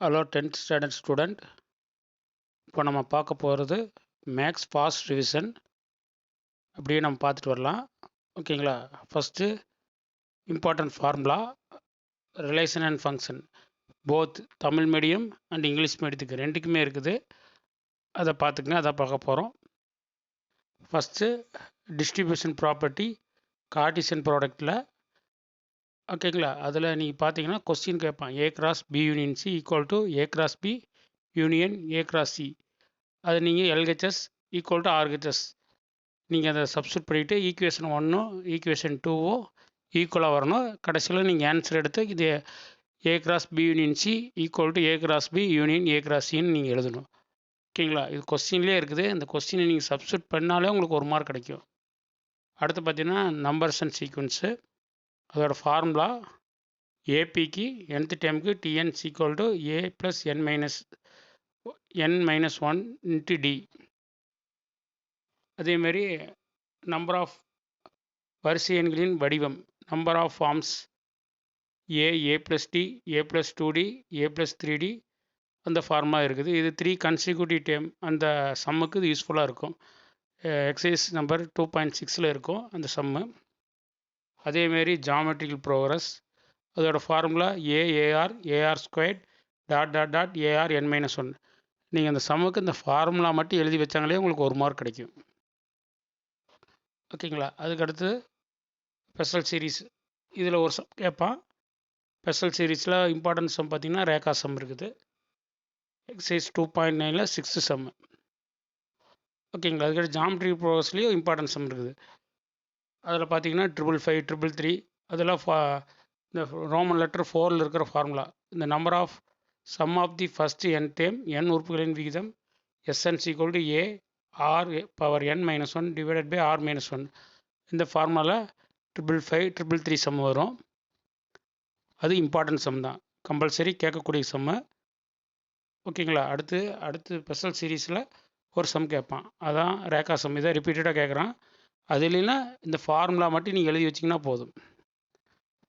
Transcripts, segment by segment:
Hello 10th standard student. இப்போ நம்ம பார்க்க போகிறது மேக்ஸ் ஃபாஸ்ட் ரிவிஷன். அப்படியே நம்ம பார்த்துட்டு வரலாம். ஓகேங்களா? First important formula, relation and function, both Tamil medium and English மீடியத்துக்கு ரெண்டுக்குமே இருக்குது. அதை பார்த்துக்குங்க. அதை பார்க்க போகிறோம். ஃபஸ்ட்டு டிஸ்ட்ரிபியூஷன் ப்ராப்பர்ட்டி கார்ட்டீசியன் ப்ராடக்டில். ஓகேங்களா? அதில் நீங்கள் பார்த்தீங்கன்னா கொஸ்டின் கேட்பான், A cross B union C equal to A cross B union A cross C. அது நீங்கள் எல்ஹெச்எஸ் ஈக்குவல் டு ஆர்ஹெச்எஸ் நீங்கள் அதை சப்ஸ்டியூட் பண்ணிவிட்டு ஈக்குவேஷன் 1 ஈக்குவேஷன் 2 ஈக்குவலாக வரணும். கடைசியில் நீங்கள் ஆன்சர் எடுத்து இது A cross B union C equal to A cross B union A cross சின்னு நீங்கள் எழுதணும். ஓகேங்களா? இது கொஸ்டின்லேயே இருக்குது. இந்த கொஸ்டினை நீங்கள் சப்ஸ்டியூட் பண்ணாலே உங்களுக்கு 1 மார்க் கிடைக்கும். அடுத்து பார்த்தீங்கன்னா நம்பர்ஸ் அண்ட் சீக்வன்ஸு. அதோட ஃபார்முலா ஏபிக்கு nth டைமுக்கு T N equal to A plus n minus 1 into D. அதேமாரி நம்பர் ஆஃப் வரிசை எண்களின் வடிவம், number of forms A plus D, A plus 2d, A plus 3d, அந்த ஃபார்முலா இருக்குது. இது 3 கன்சிக்யூட்டிவ் டைம் அந்த சம்முக்கு இது யூஸ்ஃபுல்லாக இருக்கும். எக்ஸசைஸ் நம்பர் 2.6 இருக்கும் அந்த சம்மு. அதேமாரி ஜாமெட்ரிக்கல் ப்ரோக்ரஸ், அதோட formula A R squared dot dot dot A R n-1. நீங்கள் அந்த சம்முக்கு இந்த ஃபார்முலா மட்டும் எழுதி வச்சாங்களே உங்களுக்கு 1 மார்க் கிடைக்கும். ஓகேங்களா? அதுக்கடுத்து ஸ்பெஷல் சீரீஸ், இதில் ஒரு சம் கேட்பான். ஸ்பெஷல் சீரீஸில் இம்பார்ட்டன்ட் சம் பார்த்திங்கன்னா ரேகா சம் இருக்குது. எக்ஸசைஸ் 2.9ல் 6th சம். ஓகேங்களா? அதுக்கடுத்து ஜாமெட்ரி ப்ரோக்ரஸ்லேயும் இம்பார்ட்டன்ட் சம் இருக்குது. அதில் பார்த்தீங்கன்னா 555, 333, அதெல்லாம் இந்த ரோமன் லெட்டர் 4ல் இருக்கிற ஃபார்முலா. இந்த number of sum of the first n time n உறுப்புகளின் விகிதம் Sn equal to a r power n-1 divided by r-1. இந்த ஃபார்முலாவில் 555, 333 சம் வரும். அது இம்பார்ட்டன்ட் சம் தான், கம்பல்சரி கேட்கக்கூடிய சம்மு. ஓகேங்களா? அடுத்து ஸ்பெஷல் சீரீஸில் ஒரு சம் கேட்பான், அதான் ரேகா சம். இதை ரிப்பீட்டடாக கேட்குறான். அது இல்லைன்னா இந்த ஃபார்முலா மட்டும் நீங்கள் எழுதி வச்சிங்கன்னா போதும்.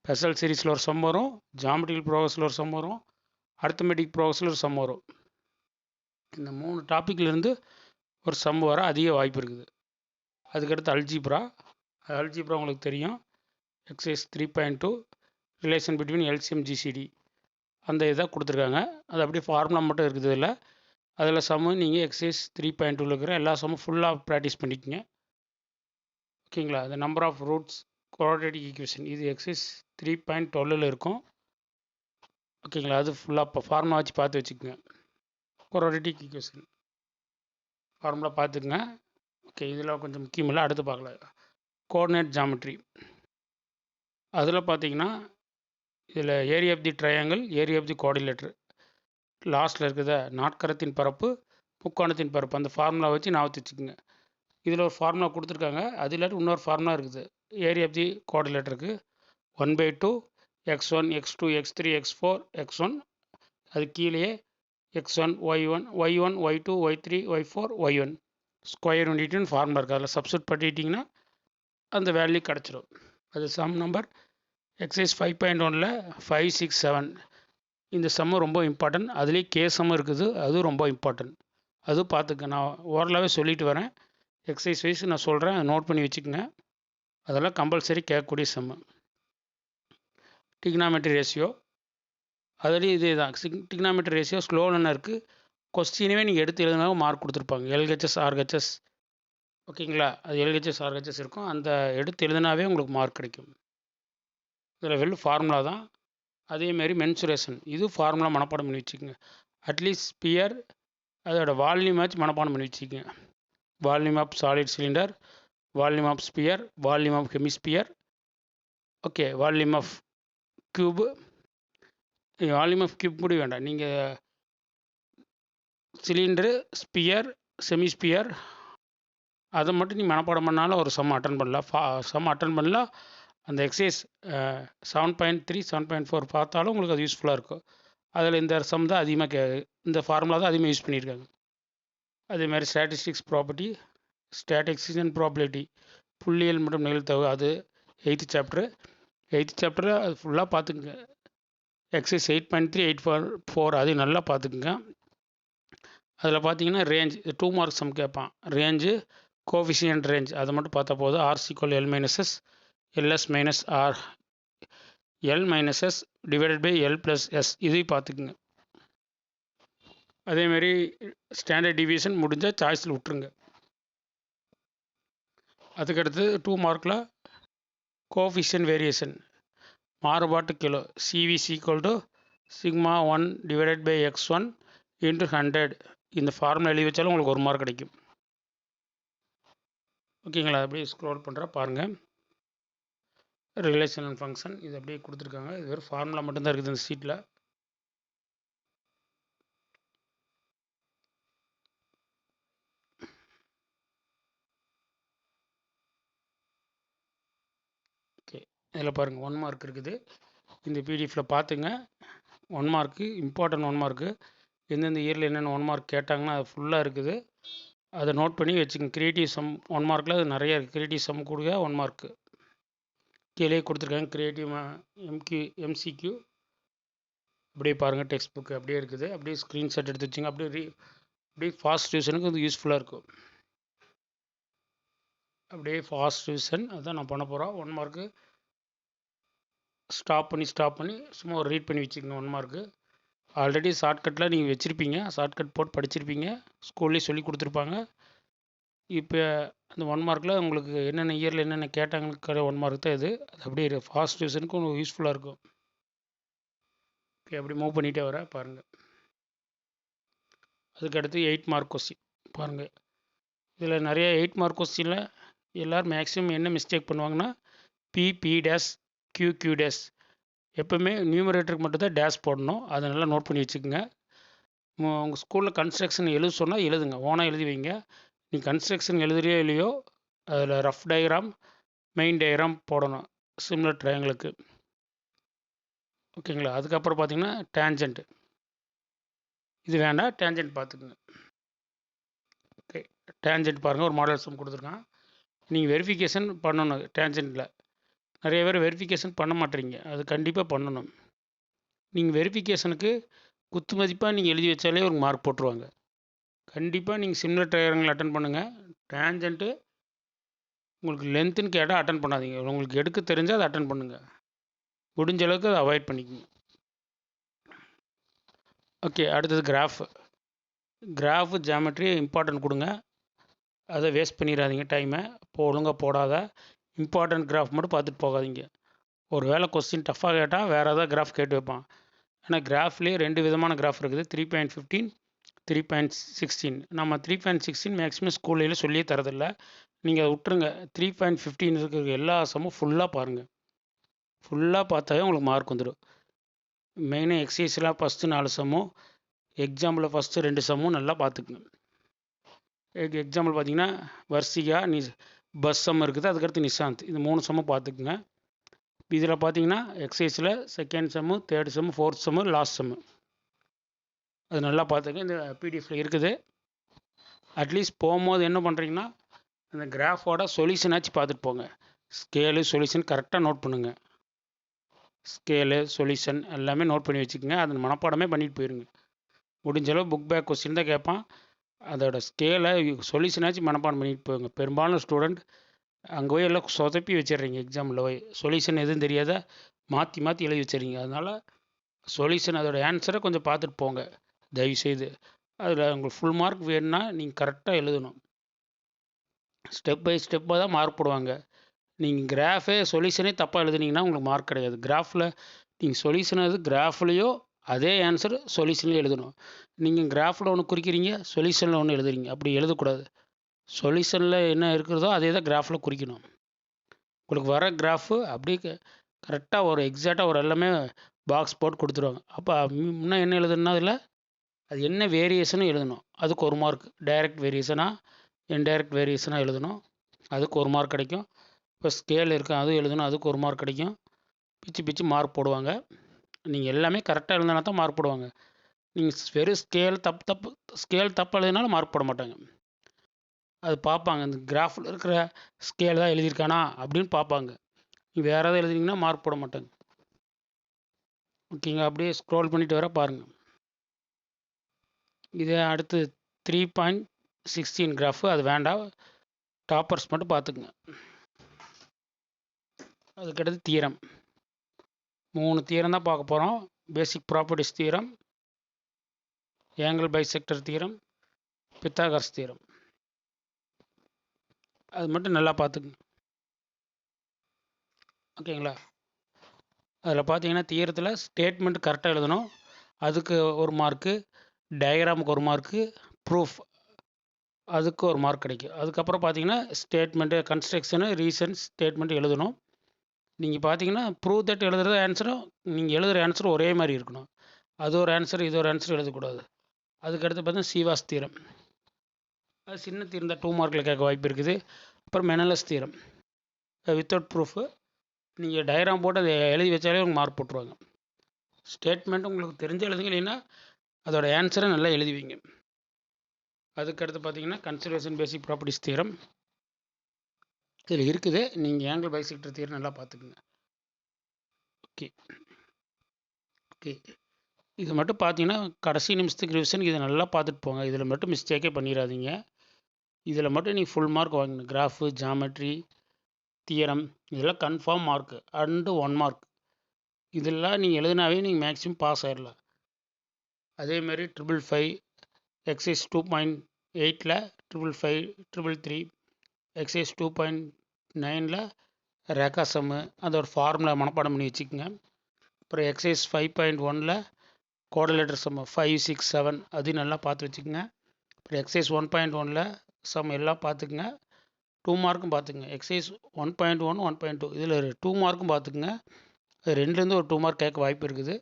ஸ்பெஷல் சீரீஸில் ஒரு சம் வரும், ஜாமெட்ரிக்கல் ப்ரோக்ரஸில் ஒரு சம் வரும், அரித்மெட்டிக் ப்ரோக்ரஸில் ஒரு சம் வரும். இந்த 3 டாப்பிக்லேருந்து ஒரு சம் வர அதிக வாய்ப்பு இருக்குது. அதுக்கடுத்து அல்ஜிப்ரா உங்களுக்கு தெரியும். Exercise 3.2 relation between LCM GCD, அந்த இதை கொடுத்துருக்காங்க. அது அப்படியே ஃபார்முலா மட்டும் இருக்குது இதில். அதில் சம்மு நீங்கள் எக்ஸசைஸ் 3.2ல் இருக்கிற எல்லா சம்மும் ஃபுல்லாக ப்ராக்டிஸ் பண்ணிக்கோங்க. ஓகேங்களா? இந்த number of roots quadratic equation, இது எக்ஸசைஸ் 3.12ல் இருக்கும். ஓகேங்களா? அது ஃபுல்லாக இப்போ ஃபார்முலா வச்சு பார்த்து வச்சுக்கோங்க. குவாட்ரேட்டிக் ஈக்குவேஷன் ஃபார்முலா பார்த்துக்குங்க. ஓகே, இதில் கொஞ்சம் முக்கியமில்லை, அடுத்து பார்க்கலாம். கோஆர்டினேட் ஜாமெட்ரி, அதில் பார்த்தீங்கன்னா இதில் area of the triangle, area of the quadrilateral, லாஸ்ட்டில் இருக்குத நாட்கரத்தின் பரப்பு, முக்கோணத்தின் பரப்பு, அந்த ஃபார்முலா வச்சு ஞாபகத்து வச்சுக்கோங்க. இதில் ஒரு ஃபார்முலா கொடுத்துருக்காங்க, அது இல்லாட்டி இன்னொரு ஃபார்முலா இருக்குது. Area of the குவாடிலேட்டருக்கு 1/2 x1 x2 x3 x4 x1, அது கீழே x1 y1 y2 y3 y4 y1 square யூனிட்னு formula இருக்குது. அதில் சப்ஸ்டியூட் பண்ணிட்டீங்கன்னா அந்த வேல்யூ கிடச்சிடும். அது சம் நம்பர் எக்ஸசைஸ் 5.1ல் 5, 6, 7. இந்த சம்மு ரொம்ப இம்பார்ட்டன்ட். அதுலேயே கே சம் இருக்குது, அதுவும் ரொம்ப இம்பார்ட்டன்ட். அதுவும் பார்த்துக்க, நான் ஓரளவே சொல்லிட்டு வரேன். எக்ஸசைஸ் வைஸ் நான் சொல்கிறேன், நோட் பண்ணி வச்சுக்கோங்க. அதெல்லாம் கம்பல்சரி கேட்கக்கூடிய சம்மு. டிக்னாமெட்ரி ரேஷியோ, அதுலேயும் இதே தான். டிக்னாமெட்ரி ரேஷியோ ஸ்லோன்னு இருக்குது. கொஸ்டினவே நீங்கள் எடுத்து எழுதினாலும் மார்க் கொடுத்துருப்பாங்க. LHS RHS. ஓகேங்களா? அது எல்ஹெச்எஸ் ஆர்ஹெச்எஸ் இருக்கும், அந்த எடுத்து எழுதினாவே உங்களுக்கு மார்க் கிடைக்கும். இதில் வெறும் ஃபார்முலா தான். அதேமாரி மென்சுரேஷன், இது ஃபார்முலா மனப்பாடம் பண்ணி வச்சுக்கோங்க. அட்லீஸ்ட் ஸ்பியர், அதோட வால்யூம் ஆச்சு மனப்பாடம் பண்ணி வச்சுக்கோங்க. Volume of solid cylinder, volume of sphere, volume of hemisphere. Okay, volume of cube. Volume of cube கூட வேண்டாம், நீங்கள் சிலிண்டரு, ஸ்பியர், செமிஸ்பியர், அதை மட்டும் நீங்கள் மனப்பாடம் பண்ணாலும் ஒரு சம் அட்டன் பண்ணலாம். அந்த எக்ஸசைஸ் 7.3, 7.4 பார்த்தாலும் உங்களுக்கு அது யூஸ்ஃபுல்லாக இருக்கும். அதில் இந்த சம் தான் அதிகமாக இந்த ஃபார்முலா தான் அதிகமாக யூஸ் பண்ணியிருக்காங்க. அதேமாதிரி statistics property, statistics and probability, புள்ளியியல் மற்றும் நிகழ்தகவு, அது 8th சாப்டர். அது ஃபுல்லாக பார்த்துக்குங்க. எக்ஸைஸ் 8.3 8.4 அது நல்லா பார்த்துக்குங்க. அதில் பார்த்தீங்கன்னா ரேஞ்ச் 2 மார்க் சம் கேட்பான். ரேஞ்சு கோஃபிஷியன்ட் ரேஞ்ச் அதை மட்டும் பார்த்தா போதும். R equal L minus S L S minus R L minus S divided by L plus S இதையும் பார்த்துக்குங்க. அதேமாரி ஸ்டாண்டர்ட் டிவியேஷன் முடிஞ்சால் சாய்ஸில் விட்டுருங்க. அதுக்கடுத்து 2 மார்க்கில் கோஃபிஷியன்ட் வேரியேஷன் மாறுபாட்டு கிலோ C V C equal to sigma 1 divided by x1 into 100 இந்த ஃபார்முலா எழுதி வச்சாலும் உங்களுக்கு 1 மார்க் கிடைக்கும். ஓகேங்களா? அப்படியே ஸ்க்ரோல் பண்ணுற பாருங்கள். ரிலேஷன் அண்ட் ஃபங்க்ஷன் இது அப்படியே கொடுத்துருக்காங்க. இது ஒரு ஃபார்முலா மட்டும்தான் இருக்குது இந்த சீட்டில். ஓகே, இதில் பாருங்கள் 1 மார்க் இருக்குது. இந்த பிடிஎஃப்பில் பார்த்துங்க. 1 மார்க்கு இம்பார்ட்டன்ட் 1 மார்க்கு எந்தெந்த இயரில் என்னென்ன 1 மார்க் கேட்டாங்கன்னா அது ஃபுல்லாக இருக்குது. அதை நோட் பண்ணி வச்சுக்கோங்க. கிரியேட்டிவ் சம் 1 மார்க்கில் அது நிறைய இருக்குது. கிரியேட்டிவ் சம் கூட 1 மார்க்கு கீழே கொடுத்துருக்காங்க. கிரியேட்டிவ் எம்சிக்யூ அப்படியே பாருங்கள். டெக்ஸ்ட் புக்கு அப்படியே இருக்குது. அப்படியே ஸ்க்ரீன்ஷாட் எடுத்து வச்சுங்க. அப்படியே ஃபாஸ்ட் ரிவிஷனுக்கு அது யூஸ்ஃபுல்லாக இருக்கும். அப்படியே ஃபாஸ்ட் ரிவிஷன் அதுதான் நான் பண்ண போகிறோம். 1 மார்க்கு ஸ்டாப் பண்ணி சும்மா ஒரு ரீட் பண்ணி வச்சுக்கோங்க. 1 மார்க்கு ஆல்ரெடி ஷார்ட்கட்டில் நீங்கள் வச்சுருப்பீங்க. ஷார்ட்கட் போட்டு படிச்சிருப்பீங்க. ஸ்கூல்லேயே சொல்லி கொடுத்துருப்பாங்க. இப்போ அந்த 1 மார்க்கில் உங்களுக்கு என்னென்ன இயரில் என்னென்ன கேட்டாங்களுக்கு 1 மார்க் தான் இது. அது அப்படியே ஃபாஸ்ட் ரிவிஷனுக்கு உங்களுக்கு யூஸ்ஃபுல்லாக இருக்கும். ஓகே, அப்படி மூவ் பண்ணிகிட்டே வர பாருங்கள். அதுக்கடுத்து 8 மார்க் கொஸ்டின் பாருங்கள். இதில் நிறைய 8 மார்க் கொஸ்டினில் எல்லோரும் மேக்ஸிமம் என்ன மிஸ்டேக் பண்ணுவாங்கன்னா பி டேஷ் கியூ டேஷ் எப்போவுமே நியூமரேட்டருக்கு மட்டும்தான் டேஷ் போடணும். அதை நல்லா நோட் பண்ணி வச்சுக்கோங்க. உங்கள் ஸ்கூலில் கன்ஸ்ட்ரக்ஷன் எழுத சொன்னால் எழுதுங்க. ஓனாக எழுதி வைங்க. நீ கன்ஸ்ட்ரக்ஷன் எழுதுறியோ இல்லையோ அதில் ரஃப் டயக்ராம் மெயின் டயக்ராம் போடணும் சிமிலர் ட்ரையாங்கிளுக்கு. ஓகேங்களா? அதுக்கப்புறம் பார்த்தீங்கன்னா டேஞ்சன்ட் இது வேண்டாம். டேஞ்சன்ட் பார்த்துக்குங்க. ஓகே, டேஞ்சன்ட் பாருங்கள். ஒரு மாடல் சம் கொடுத்துருக்கான். நீங்கள் வெரிஃபிகேஷன் பண்ணணும். டேஞ்சன்ட்டில் நிறைய பேர் வெரிஃபிகேஷன் பண்ண மாட்டேறீங்க. அது கண்டிப்பாக பண்ணணும். நீங்கள் வெரிஃபிகேஷனுக்கு குத்து மதிப்பாக நீங்கள் எழுதி வச்சாலே ஒரு மார்க் போட்டுருவாங்க. கண்டிப்பாக நீங்கள் சிமிலர் ட்ரையாங்கிள் அட்டன் பண்ணுங்கள். டேஞ்சன்ட்டு உங்களுக்கு லென்த்துன்னு கேட்டால் அட்டன் பண்ணாதீங்க. உங்களுக்கு எடுக்க தெரிஞ்சால் அதை அட்டன் பண்ணுங்கள். முடிஞ்ச அளவுக்கு அதை அவாய்ட் பண்ணிக்கோங்க. ஓகே, அடுத்தது கிராஃபு ஜாமெட்ரி இம்பார்ட்டன்ட் கொடுங்க. அதை வேஸ்ட் பண்ணிடாதீங்க டைமை. ஒழுங்காக போடாத இம்பார்ட்டன்ட் கிராஃப் மட்டும் பார்த்துட்டு போகாதீங்க. ஒரு வேளை கொஸ்டின் டஃப்பாக கேட்டால் வேறு ஏதாவது கிராஃப் கேட்டு வைப்பான். ஏன்னா கிராஃப்லேயே 2 விதமான கிராஃப் இருக்குது. 3.15 3.16. நம்ம 3.16 மேக்ஸிமம் ஸ்கூல்லையில் சொல்லியே தரதில்லை. நீங்கள் அதை விட்டுருங்க. 3.15 இருக்கிற எல்லா சம்மும் ஃபுல்லாக பாருங்கள். ஃபுல்லாக பார்த்தாவே உங்களுக்கு மார்க் வந்துடும். மெயினாக எக்ஸசைஸ்லாம் ஃபஸ்ட்டு 4 சம்மும் எக்ஸாம்பிளில் ஃபஸ்ட்டு 2 சம்மும் நல்லா பார்த்துக்குங்க. எக்ஸாம்பிள் பார்த்தீங்கன்னா வர்ஷிகா பஸ் சம் இருக்குது. அதுக்கடுத்து நிஷாந்த் இந்த 3 சம்மும் பார்த்துக்குங்க. இதில் பார்த்தீங்கன்னா எக்ஸசைஸில் second sum, third sum, fourth sum, last sum அது நல்லா பார்த்துங்க. இந்த பிடிஎஃப்பில் இருக்குது. அட்லீஸ்ட் போகும்போது என்ன பண்ணுறீங்கன்னா அந்த கிராஃபோட சொல்யூஷனாச்சு பார்த்துட்டு போங்க. ஸ்கேலு சொல்யூஷன் கரெக்டாக நோட் பண்ணுங்கள். ஸ்கேலு சொல்யூஷன் எல்லாமே நோட் பண்ணி வச்சுக்கோங்க. அதை மனப்பாடமே பண்ணிட்டு போயிருங்க. முடிஞ்சளவு புக் பேக் கொஸ்டின் தான் கேட்பான். அதோட ஸ்கேலை சொல்யூஷனாச்சு மனப்பாடம் பண்ணிட்டு போங்க. பெரும்பாலும் ஸ்டூடெண்ட் அங்கே போய் எல்லாம் சொதப்பி வச்சிடுறீங்க. எக்ஸாமில் போய் சொல்யூஷன் எதுவும் தெரியாத மாற்றி எழுதி வச்சிடுறீங்க. அதனால் சொல்யூஷன் அதோட ஆன்சரை கொஞ்சம் பார்த்துட்டு போங்க தயவுசெய்து. அதில் உங்களுக்கு ஃபுல் மார்க் வேணும்னா நீங்கள் கரெக்டாக எழுதணும். ஸ்டெப் பை ஸ்டெப்பாக தான் மார்க் போடுவாங்க. நீங்கள் கிராஃபே சொல்யூஷனே தப்பாக எழுதுனீங்கன்னா உங்களுக்கு மார்க் கிடையாது. கிராஃபில் நீங்கள் சொல்யூஷன் கிராஃப்லேயோ அதே ஆன்சர் சொல்யூஷன்லேயும் எழுதணும். நீங்கள் கிராஃபில் ஒன்று குறிக்கிறீங்க, சொல்யூஷனில் ஒன்று எழுதுறீங்க. அப்படி எழுதக்கூடாது. சொல்யூஷனில் என்ன இருக்கிறதோ அதே தான் கிராஃபில் குறிக்கணும். உங்களுக்கு வர கிராஃபு அப்படியே கரெக்டாக ஒரு எக்ஸாக்டாக ஒரு எல்லாமே பாக்ஸ் போட்டு கொடுத்துருவாங்க. அப்போ முன்னே என்ன எழுதுனா அதில் அது என்ன வேரியேஷனும் எழுதணும். அதுக்கு 1 மார்க். டைரக்ட் வேரியேஷனாக இன்டைரக்ட் வேரியேஷனாக எழுதணும். அதுக்கு 1 மார்க் கிடைக்கும். இப்போ ஸ்கேல் இருக்குது அதுவும் எழுதணும். அதுக்கு 1 மார்க் கிடைக்கும். பிச்சு மார்க் போடுவாங்க. நீங்கள் எல்லாமே கரெக்டாக எழுதினா தான் மார்க் போடுவாங்க. நீங்கள் வெறும் ஸ்கேல் தப்பு எழுதினாலும் மார்க் போட மாட்டாங்க. அது பார்ப்பாங்க. இந்த கிராஃபில் இருக்கிற ஸ்கேல் தான் எழுதியிருக்கானா அப்படின்னு பார்ப்பாங்க. நீங்கள் வேறு ஏதாவது எழுதினீங்கன்னா மார்க் போட மாட்டாங்க. ஓகேங்க. அப்படியே ஸ்க்ரோல் பண்ணிட்டு வர பாருங்கள். இதே அடுத்து 3.16 கிராஃபு, அது வேண்டாம், டாப்பர்ஸ் மட்டும் பார்த்துக்குங்க. அதுக்கடுத்து தியரம் 3 தியரம் தான் பார்க்க போகிறோம். பேசிக் properties theorem, angle bisector theorem, Pythagoras theorem. அது மட்டும் நல்லா பார்த்துக்குங்க. ஓகேங்களா? அதில் பார்த்தீங்கன்னா தியரத்தில் ஸ்டேட்மெண்ட் கரெக்டாக எழுதணும், அதுக்கு ஒரு மார்க்கு, டயக்ராமுக்கு ஒரு மார்க்கு, ப்ரூஃப் அதுக்கு ஒரு மார்க் கிடைக்கும். அதுக்கப்புறம் பார்த்தீங்கன்னா ஸ்டேட்மெண்ட்டு, கன்ஸ்ட்ரக்ஷனு, ரீசன்ஸ், ஸ்டேட்மெண்ட் எழுதணும். நீங்கள் பார்த்தீங்கன்னா ப்ரூவ் தட் எழுதுறது ஆன்சரும் நீங்கள் எழுதுகிற ஆன்சரும் ஒரே மாதிரி இருக்கணும். அது ஒரு ஆன்சர், இது ஒரு ஆன்சர் எழுதக்கூடாது. அதுக்கடுத்து பார்த்தீங்கன்னா சீவாஸ் தீரம், அது சின்ன தீரம் தான், 2 மார்க்கில் கேட்க வாய்ப்பு இருக்குது. அப்புறம் மெனலஸ் தீரம், வித்தவுட் ப்ரூஃபு, நீங்கள் டயக்ராம் போட்டு அதை எழுதி வச்சாலே உங்களுக்கு மார்க் போட்டுருவாங்க. ஸ்டேட்மெண்ட் உங்களுக்கு தெரிஞ்ச எழுதுங்க, இல்லைன்னா அதோட ஆன்சரை நல்லா எழுதுவீங்க. அதுக்கடுத்து பார்த்தீங்கன்னா கன்சர்வேஷன் பேசிக் ப்ராப்பர்ட்டிஸ் தீரம் இதில் இருக்குது. நீங்கள் ஆங்கிள் பைசெக்டர் தீரம் நல்லா பார்த்துக்குங்க. ஓகே ஓகே இது மட்டும் பார்த்தீங்கன்னா கடைசி நிமிஷத்துக்கு ரிவிஷனுக்கு இதை நல்லா பார்த்துட்டு போங்க. இதில் மட்டும் மிஸ்டேக்கே பண்ணிடாதீங்க. இதில் மட்டும் நீங்கள் ஃபுல் மார்க் வாங்கணும். கிராஃபு, ஜாமெட்ரி, தியரம் இதெல்லாம் கன்ஃபார்ம் மார்க்கு அண்டு 1 மார்க். இதெல்லாம் நீங்கள் எழுதினாவே நீங்கள் மேக்ஸிமம் பாஸ் ஆகிடலாம். அதேமாரி 555, எக்ஸைஸ் 2.8ல் 555, 333, எக்ஸைஸ் 2.9ல் ரேகா சம்மு, அதோட ஃபார்முலா மனப்பாடம் பண்ணி வச்சுக்கோங்க. அப்புறம் எக்ஸைஸ் 5.1ல் கோஆர்டினேட்டர் சம்மு 5, 6, 7 அதையும் நல்லா பார்த்து வச்சுக்கோங்க. அப்புறம் எக்ஸைஸ் 1.1ல் சம் எல்லாம் பார்த்துக்குங்க. 2 மார்க்கும் பார்த்துக்குங்க. எக்ஸைஸ் 1.1, 1.2 இதில் 2 மார்க்கும் பார்த்துக்குங்க. ரெண்டுலேருந்து ஒரு 2 மார்க் கேட்க வாய்ப்பு இருக்குது.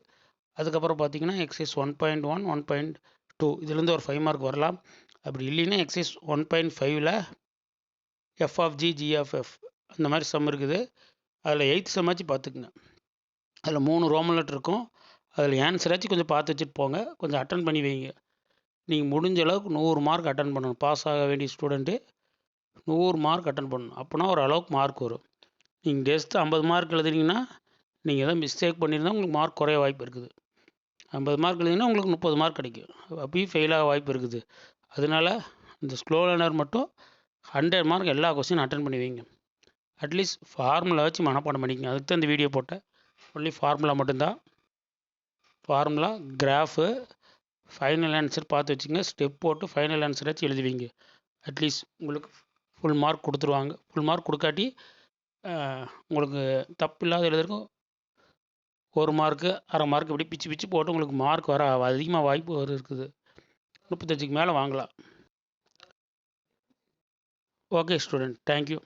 அதுக்கப்புறம் பார்த்தீங்கன்னா எக்ஸைஸ் 1.1, 1.2 இதுலேருந்து ஒரு 5 மார்க் வரலாம். அப்படி இல்லைன்னா எக்ஸைஸ் 1.5ல் F of G, G of F அந்த மாதிரி சம் இருக்குது. அதில் 8th சம்மாச்சும் பார்த்துக்குங்க. அதில் 3 ரோமன் லெட்டர் இருக்கும். அதில் ஆன்சராச்சும் கொஞ்சம் பார்த்து வச்சுட்டு போங்க. கொஞ்சம் அட்டன் பண்ணி வைங்க. நீங்கள் முடிஞ்ச அளவுக்கு 100 மார்க் அட்டன் பண்ணணும். பாஸ் ஆக வேண்டிய ஸ்டூடெண்ட்டு 100 மார்க் அட்டன் பண்ணணும். அப்போனா ஒரு அளவுக்கு மார்க் வரும். நீங்கள் ஜஸ்ட்டு 50 மார்க் எழுதுனீங்கன்னா நீங்கள் எதாவது மிஸ்டேக் பண்ணியிருந்தால் உங்களுக்கு மார்க் குறைய வாய்ப்பு இருக்குது. 50 மார்க் எழுதிங்கன்னா உங்களுக்கு 30 மார்க் கிடைக்கும். அப்பயும் ஃபெயிலாக வாய்ப்பு இருக்குது. அதனால் இந்த ஸ்லோ லேர்னர் மட்டும் 100 மார்க் எல்லா கொஸ்டின் அட்டன் பண்ணி வைங்க. அட்லீஸ்ட் ஃபார்முலா வச்சு மனப்பாடம் பண்ணிக்கங்க. அதுக்கு தான் இந்த வீடியோ போட்டேன். ஒன்லி ஃபார்முலா மட்டும்தான். ஃபார்முலா, கிராஃபு, ஃபைனல் ஆன்சர் பார்த்து வச்சுங்க. ஸ்டெப் போட்டு ஃபைனல் ஆன்சர் வச்சு எழுதுவீங்க. அட்லீஸ்ட் உங்களுக்கு ஃபுல் மார்க் கொடுத்துருவாங்க. ஃபுல் மார்க் கொடுக்காட்டி உங்களுக்கு தப்பு இல்லாத எழுதுறதுக்கும் 1 மார்க்கு, அரை மார்க் இப்படி பிச்சு பிச்சு போட்டு உங்களுக்கு மார்க் வர அதிகமாக வாய்ப்பு இருக்குது. 35க்கு மேலே வாங்கலாம். Okay student, thank you.